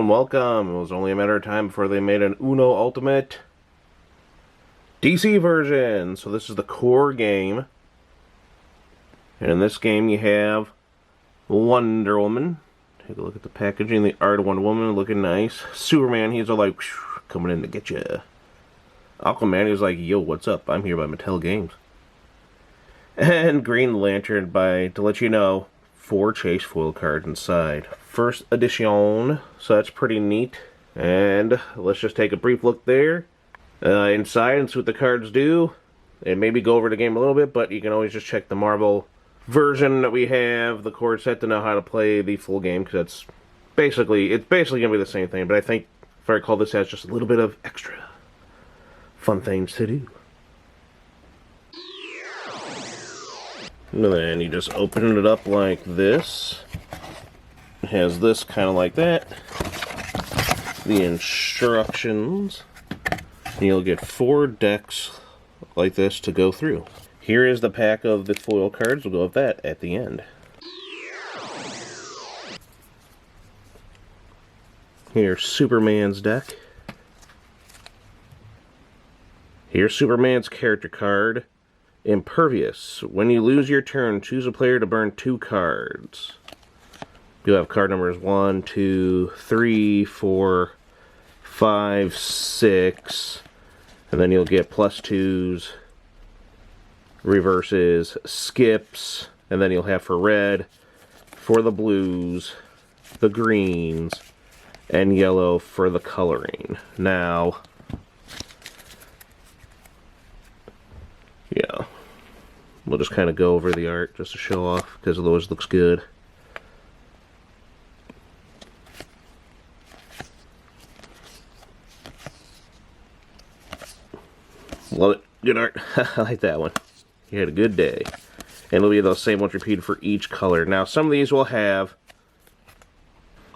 and welcome. It was only a matter of time before they made an Uno Ultimate DC version. So this is the core game. And in this game you have Wonder Woman. Take a look at the packaging. The art of Wonder Woman looking nice. Superman, he's all like, coming in to get you. Aquaman, he's like, yo, what's up? I'm here by Mattel Games. And Green Lantern to let you know, 4 chase foil cards inside. First edition, so that's pretty neat. And let's just take a brief look there. Inside and see what the cards do. And maybe go over the game a little bit, but you can always just check the Marvel version that we have, the core set, to know how to play the full game, because it's basically going to be the same thing, but I think, if I recall, this has just a little bit of extra fun things to do. And then you just open it up like this. It has this kind of like that. The instructions. And you'll get 4 decks like this to go through. Here is the pack of the foil cards. We'll go with that at the end. Here's Superman's deck. Here's Superman's character card. Impervious. When you lose your turn, choose a player to burn 2 cards. You'll have card numbers 1, 2, 3, 4, 5, 6. And then you'll get +2s, reverses, skips, and then you'll have for red, for the blues, the greens, and yellow for the coloring. Now, yeah, we'll just kind of go over the art just to show off, because it always looks good. Love it. Good art. I like that one. You had a good day. And it'll be those same ones repeated for each color. Now, some of these will have,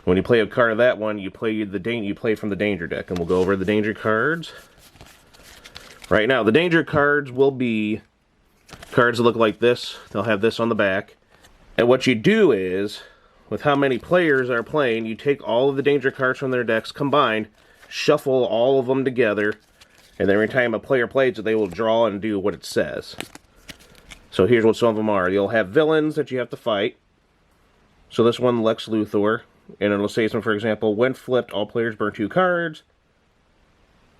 when you play a card of that one, you play from the danger deck, and we'll go over the danger cards. Right now, the danger cards will be cards that look like this. They'll have this on the back. And what you do is, with how many players are playing, you take all of the danger cards from their decks combined, shuffle all of them together, and every time a player plays it, they will draw and do what it says. So here's what some of them are. You'll have villains that you have to fight. So this one, Lex Luthor. And it'll say, for example, when flipped, all players burn 2 cards.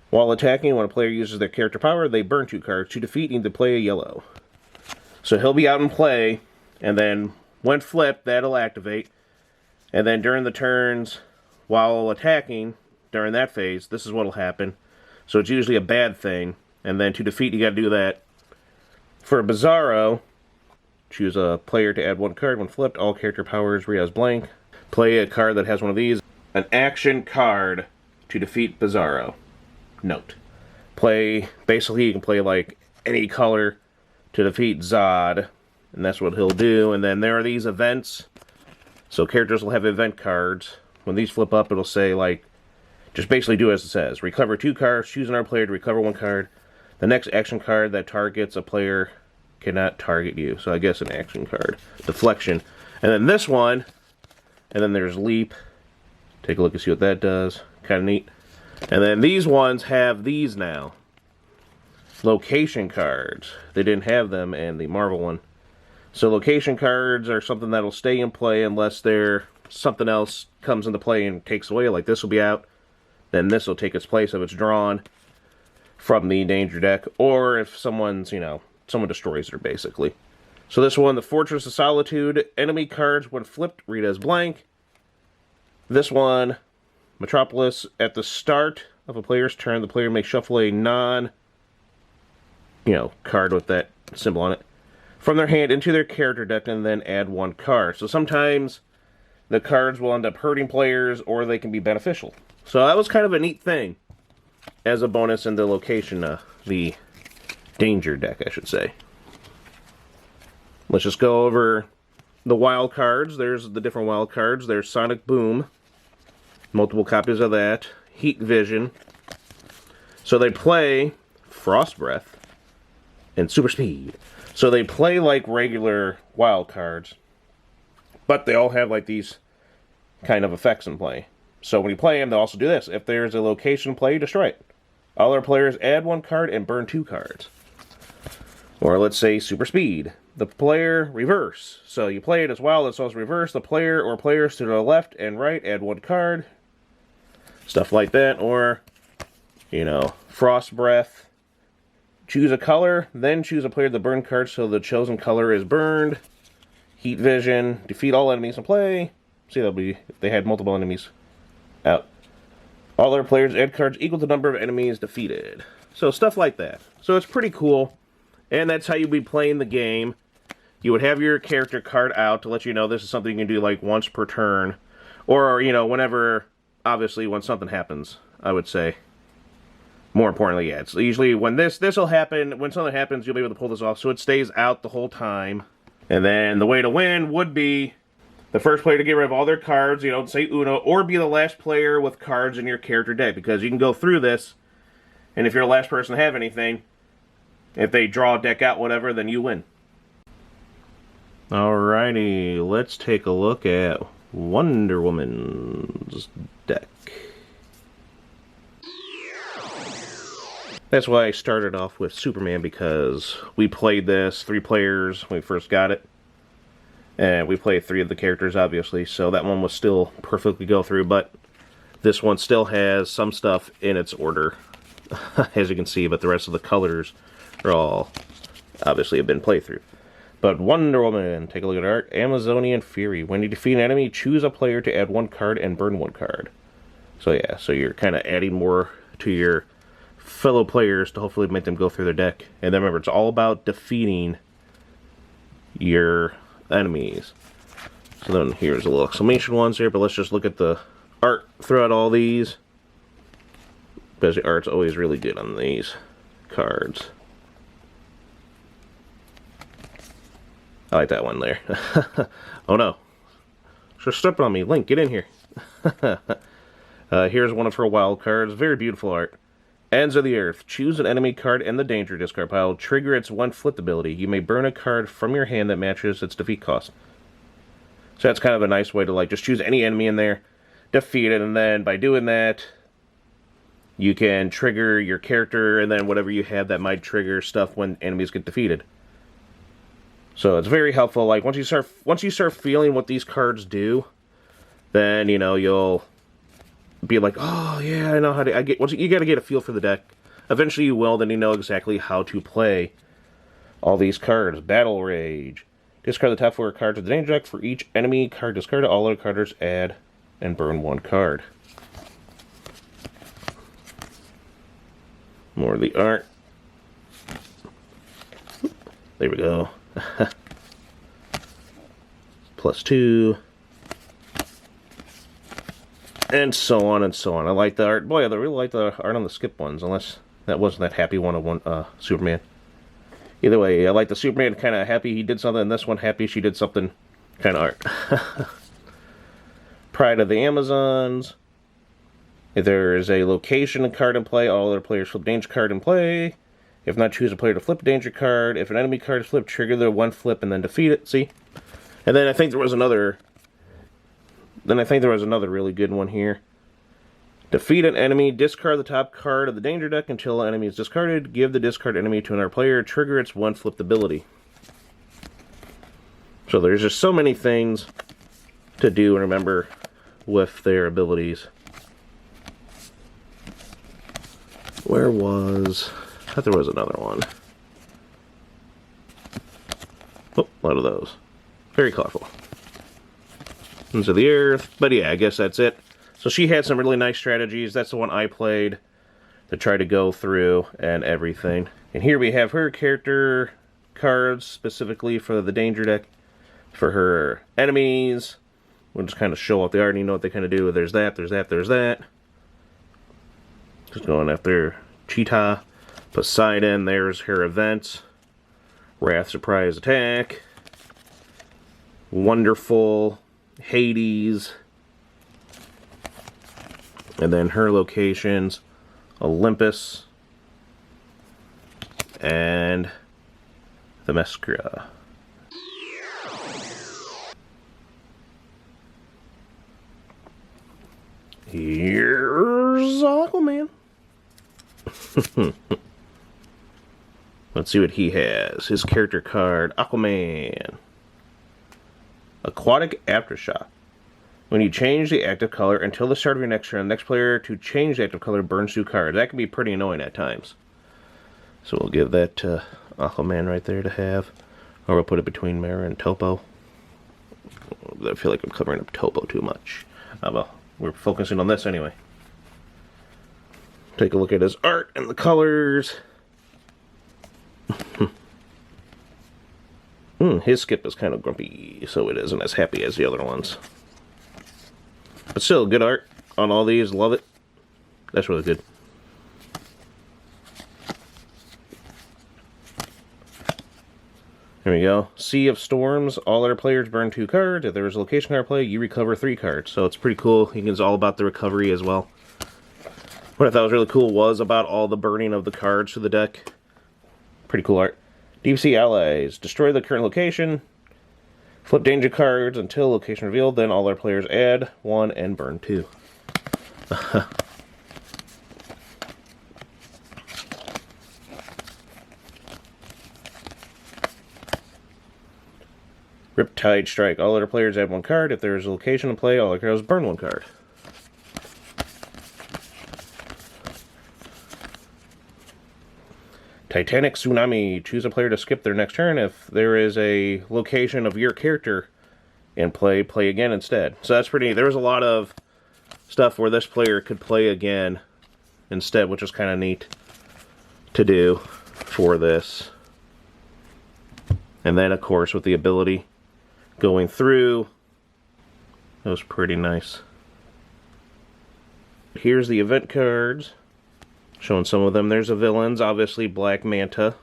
While attacking, when a player uses their character power, they burn 2 cards. To defeat, you need to play a yellow. So he'll be out in play, and then when flipped, that'll activate. And then during the turns, while attacking, during that phase, this is what'll happen. So it's usually a bad thing. And then to defeat, you gotta do that. For Bizarro, choose a player to add 1 card. When flipped, all character powers read as blank. Play a card that has one of these. An action card to defeat Bizarro. Note. Basically you can play like any color to defeat Zod. And that's what he'll do. And then there are these events. So characters will have event cards. When these flip up, it'll say like, just basically do as it says. Recover 2 cards, choose another player to recover 1 card. The next action card that targets a player cannot target you. So I guess an action card. Deflection. And then this one, and then there's Leap. Take a look and see what that does. Kind of neat. And then these ones have these now. Location cards. They didn't have them in the Marvel one. So location cards are something that'll stay in play unless something else comes into play and takes away. Like this will be out. Then this will take its place if it's drawn from the danger deck, or if someone destroys her, basically. So this one, the Fortress of Solitude, enemy cards when flipped read as blank. This one, Metropolis, at the start of a player's turn, the player may shuffle a card with that symbol on it from their hand into their character deck and then add 1 card. So sometimes the cards will end up hurting players, or they can be beneficial. So that was kind of a neat thing as a bonus in the location, the danger deck, I should say. Let's just go over the wild cards. There's the different wild cards. There's Sonic Boom. Multiple copies of that. Heat Vision. So they play Frost Breath and Super Speed. So they play like regular wild cards, but they all have like these kind of effects in play. So when you play them, they'll also do this. If there's a location play, destroy it. Other players add 1 card and burn 2 cards. Or let's say super speed. The player reverse. So you play it as well. It's also reverse. The player or players to the left and right add 1 card. Stuff like that. Or, you know, frost breath. Choose a color, then choose a player to burn cards so the chosen color is burned. Heat vision. Defeat all enemies in play. See, that'll be if they had multiple enemies out. All other players add cards equal to the number of enemies defeated. So stuff like that. So it's pretty cool. And that's how you'd be playing the game. You would have your character card out to let you know this is something you can do like once per turn. Or, you know, whenever, obviously, when something happens, I would say. More importantly, yeah. It's usually when this will happen, when something happens, you'll be able to pull this off. So it stays out the whole time. And then the way to win would be the first player to get rid of all their cards, you know, say Uno, or be the last player with cards in your character deck. Because you can go through this, and if you're the last person to have anything, if they draw a deck out, whatever, then you win. Alrighty, let's take a look at Wonder Woman's deck. That's why I started off with Superman, because we played this, 3 players, when we first got it. And we played 3 of the characters, obviously, so that one was still perfectly go through, but this one still has some stuff in its order, as you can see, but the rest of the colors are all, obviously, have been played through. But Wonder Woman, take a look at art. Amazonian Fury. When you defeat an enemy, choose a player to add 1 card and burn 1 card. So yeah, so you're kind of adding more to your fellow players to hopefully make them go through their deck. And then remember, it's all about defeating your enemies. So then here's a little exclamation ones here, but let's just look at the art throughout all these. Because the art's always really good on these cards. I like that one there. Oh no. She's stepping on me. Link, get in here. Here's one of her wild cards. Very beautiful art. Ends of the Earth. Choose an enemy card in the danger discard pile. Trigger its 1 flip ability. You may burn a card from your hand that matches its defeat cost. So that's kind of a nice way to like just choose any enemy in there, defeat it, and then by doing that, you can trigger your character and then whatever you have that might trigger stuff when enemies get defeated. So it's very helpful. Like once you start feeling what these cards do, then you know you'll be like, oh yeah, I know how to. You got to get a feel for the deck. Eventually you will. Then you know exactly how to play all these cards. Battle Rage. Discard the top 4 cards of the danger deck. For each enemy card discarded, all other carders add and burn 1 card. More of the art. There we go. +2. And so on and so on. I like the art. Boy, I really like the art on the skip ones, unless that wasn't that happy one of Superman. Either way, I like the Superman kind of happy he did something, and this one happy she did something kind of art. Pride of the Amazons. If there is a location card in play, all other players flip danger card in play. If not, choose a player to flip a danger card. If an enemy card is flipped, trigger the 1 flip and then defeat it. See? And then I think there was another... really good one here. Defeat an enemy, discard the top card of the danger deck until an enemy is discarded. Give the discard enemy to another player. Trigger its 1 flipped ability. So there's just so many things to do and remember with their abilities. Where was... I thought there was another one. Oh, a lot of those. Very colorful. Into the Earth. But yeah, I guess that's it. So she had some really nice strategies. That's the one I played to try to go through and everything. And here we have her character cards specifically for the danger deck. For her enemies. We'll just kind of show off the art and you know what they kind of do. There's that, there's that, there's that. Just going after Cheetah. Poseidon, there's her events. Wrath, surprise attack. Wonderful. Hades. And then her locations, Olympus, and Themyscira. Here's Aquaman. Let's see what he has. His character card, Aquaman. Aquatic Aftershock. When you change the active color until the start of your next turn, the next player to change the active color burns 2 cards. That can be pretty annoying at times. So we'll give that to Aquaman right there to have. Or we'll put it between Mara and Topo. I feel like I'm covering up Topo too much. Well, we're focusing on this anyway. Take a look at his art and the colors. His skip is kind of grumpy, so it isn't as happy as the other ones. But still, good art on all these. Love it. That's really good. There we go. Sea of Storms. All other players burn 2 cards. If there is a location card play, you recover 3 cards. So it's pretty cool. It's all about the recovery as well. What I thought was really cool was about all the burning of the cards to the deck. Pretty cool art. Deep Sea Allies. Destroy the current location. Flip danger cards until location revealed. Then all our players add 1 and burn 2. Riptide Strike. All other players add 1 card. If there is a location in play, all other players burn 1 card. Titanic Tsunami. Choose a player to skip their next turn. If there is a location of your character in play, play again instead. So that's pretty neat. There was a lot of stuff where this player could play again instead, which was kind of neat to do for this. And then, of course, with the ability going through, that was pretty nice. Here's the event cards. Showing some of them. There's the villains, obviously Black Manta.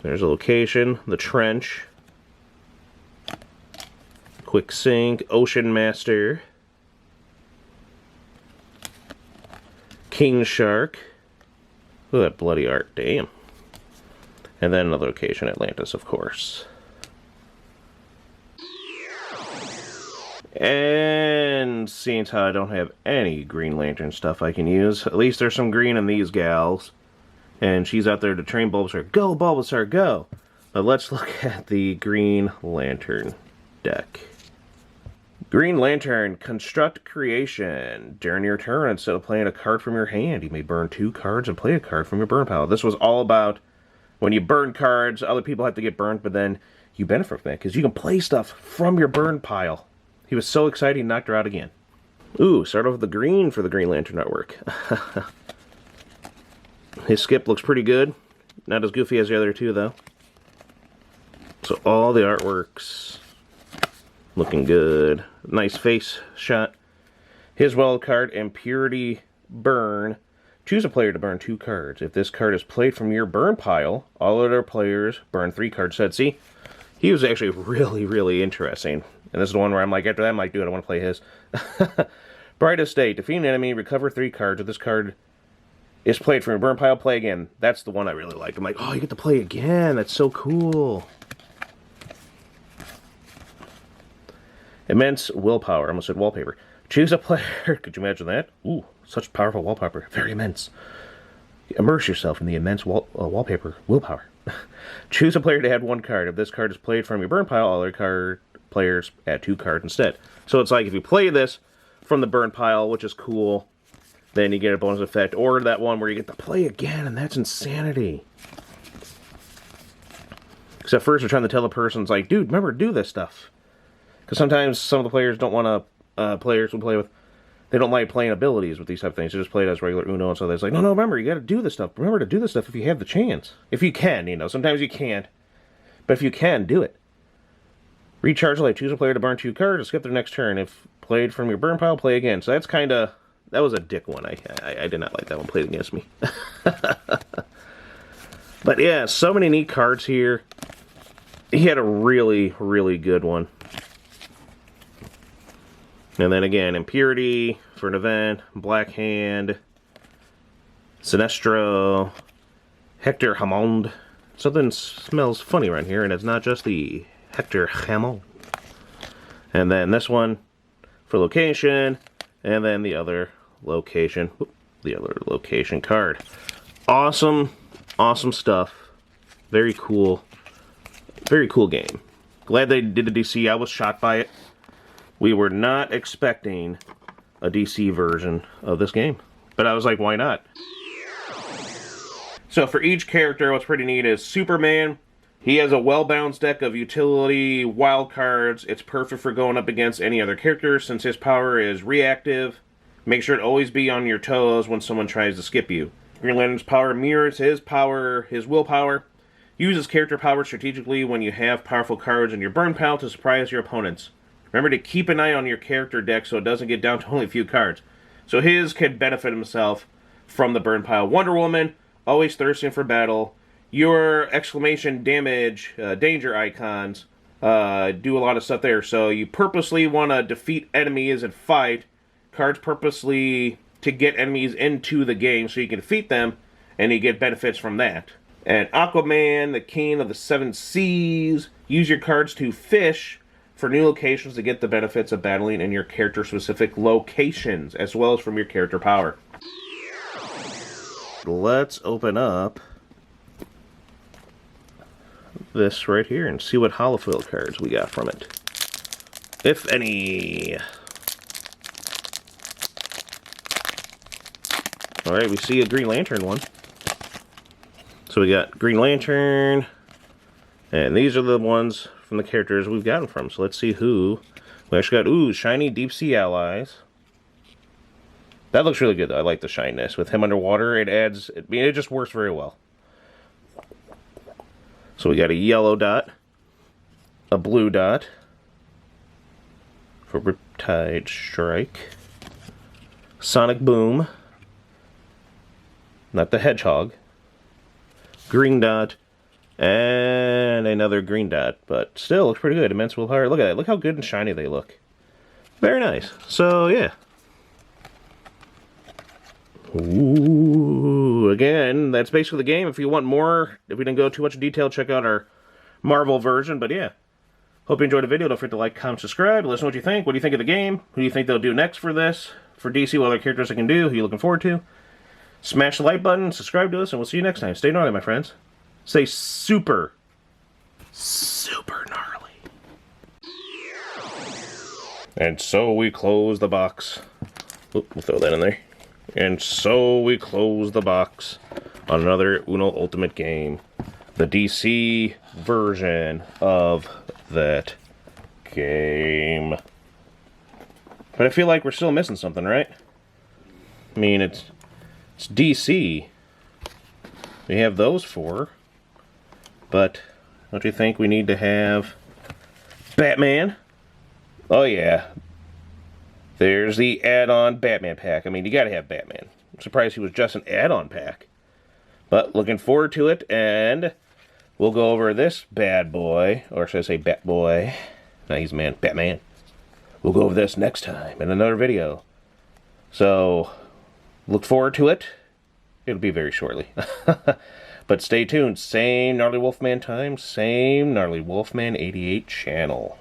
There's a location, the Trench. Quick Sink, Ocean Master. King Shark. Look at that bloody art, damn. And then another location, Atlantis, of course. And seeing how I don't have any Green Lantern stuff I can use, at least there's some green in these gals. And she's out there to train Bulbasaur. Go, Bulbasaur, go! But let's look at the Green Lantern deck. Green Lantern, Construct Creation. During your turn, instead of playing a card from your hand, you may burn 2 cards and play a card from your burn pile. This was all about when you burn cards, other people have to get burnt, but then you benefit from that because you can play stuff from your burn pile. He was so excited he knocked her out again. Ooh, start off with the green for the Green Lantern artwork. His skip looks pretty good. Not as goofy as the other 2, though. So all the artworks looking good. Nice face shot. His wild card, Impurity Burn. Choose a player to burn 2 cards. If this card is played from your burn pile, all other players burn 3 cards. Said, see? He was actually really, really interesting. And this is the one where I'm like, after that, I'm like, dude, I want to play his. Brightest State. Defeat an enemy, recover 3 cards. If this card is played from your burn pile, play again. That's the one I really liked. I'm like, oh, you get to play again. That's so cool. Immense Willpower. I almost said wallpaper. Choose a player. Could you imagine that? Ooh, such powerful wallpaper. Very immense. Immerse yourself in the immense wallpaper willpower. Choose a player to add 1 card. If this card is played from your burn pile, all other players add 2 cards instead. So it's like if you play this from the burn pile, which is cool, then you get a bonus effect. Or that one where you get to play again, and that's insanity. Except first, we're trying to tell the person, it's like, dude, remember, do this stuff. Because sometimes some of the players don't want to, players will play with, they don't like playing abilities with these type of things. They just play it as regular Uno, and so they're like, no, remember, you got to do this stuff. Remember to do this stuff if you have the chance. If you can, you know. Sometimes you can't. But if you can, do it. Recharge life. Choose a player to burn 2 cards and skip their next turn. If played from your burn pile, play again. So that's kind of, that was a dick one. I did not like that one played against me. But yeah, so many neat cards here. He had a really, really good one. And then again, Impurity for an event, Black Hand, Sinestro, Hector Hammond. Something smells funny around here, and it's not just the Hector Hammond. And then this one for location, and then the other location card. Awesome stuff. Very cool game. Glad they did the DC. I was shocked by it. We were not expecting a DC version of this game, but I was like, why not? So for each character, what's pretty neat is Superman. He has a well-balanced deck of utility wild cards. It's perfect for going up against any other character since his power is reactive. Make sure to always be on your toes when someone tries to skip you. Green Lantern's power mirrors his willpower. Use his character power strategically when you have powerful cards in your burn pile to surprise your opponents. Remember to keep an eye on your character deck so it doesn't get down to only a few cards. So his can benefit himself from the burn pile. Wonder Woman, always thirsting for battle. Your exclamation damage, danger icons do a lot of stuff there. So you purposely want to defeat enemies and fight cards purposely to get enemies into the game so you can defeat them and you get benefits from that. And Aquaman, the king of the seven seas, use your cards to fish for new locations to get the benefits of battling in your character-specific locations, as well as from your character power. Let's open up this right here and see what holofoil cards we got from it, if any. Alright, we see a Green Lantern one. So we got Green Lantern, and these are the ones from the characters we've gotten from. So let's see who. We actually got, ooh, shiny Deep Sea Allies. That looks really good though. I like the shininess. With him underwater, it adds, I mean, it just works very well. So we got a yellow dot, a blue dot for Riptide Strike, Sonic Boom, not the Hedgehog, green dot, and another green dot, but still looks pretty good. Immense Willpower. Look at that. Look how good and shiny they look. Very nice. So, yeah. Ooh, again, that's basically the game. If you want more, if we didn't go too much in detail, check out our Marvel version. But yeah, hope you enjoyed the video. Don't forget to like, comment, subscribe. Let us know what you think. What do you think of the game? Who do you think they'll do next for this? For DC, what other characters they can do? Who are you looking forward to? Smash the like button, subscribe to us, and we'll see you next time. Stay gnarly, my friends. Stay super gnarly. And so we close the box. Oop, we'll throw that in there. And so we close the box on another Uno Ultimate game. The DC version of that game. But I feel like we're still missing something, right? I mean, it's DC. We have those four. But don't you think we need to have Batman? Oh yeah. There's the add-on Batman pack. I mean, you gotta have Batman. I'm surprised he was just an add-on pack. But looking forward to it, and we'll go over this bad boy, or should I say Bat Boy? No, he's a man. Batman. We'll go over this next time in another video. So, look forward to it. It'll be very shortly. But stay tuned. Same Gnarly Wolfman time, same Gnarly Wolfman 88 channel.